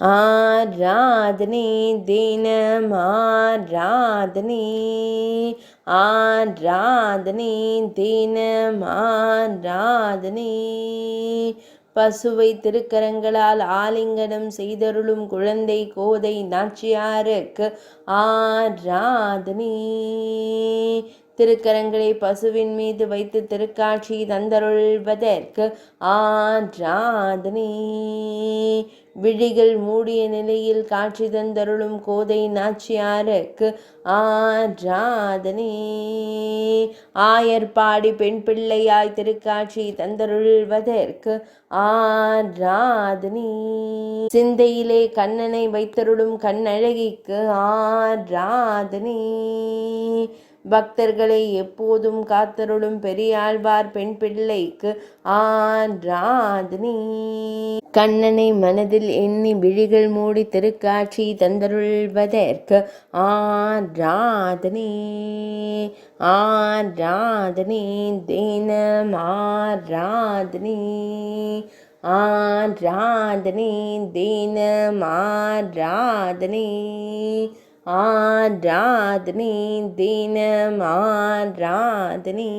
ஆராதனை தினம் ஆராதனை ஆராதனை தினம் ஆராதனை பசுவை திருக்கரங்களால் ஆலிங்கனம் செய்தருளும் குழந்தை கோதை நாச்சியாருக்கு ஆராதனை. திருக்கரங்களை பசுவின் மீது வைத்து திருக்காட்சி தந்தருள்வதற்கு ஆராதனை. விழிகள் மூடிய நிலையில் காட்சி தந்தருளும் கோதை நாச்சியாருக்கு ஆராதனை. ஆயர்பாடி பெண் பிள்ளையாய் திருக்காட்சி தந்தருள்வதற்கு ஆராதனை. சிந்தையிலே கண்ணனை வைத்தருளும் கண்ணழகிக்கு ஆராதனை. பக்தர்களை எப்போதும் காத்தருளும் பெரியாழ்வார் பெண் பிள்ளைக்கு ஆராதனை. கண்ணனை மனதில் எண்ணி விழிகள் மூடி திருக்காட்சி தந்தருள்வதற்கு ஆராதனை. ஆராதனை தினம் ஆராதனை. ஆராதனை தினம் ஆராதனை. ஆராதனை தினம் ஆராதனை.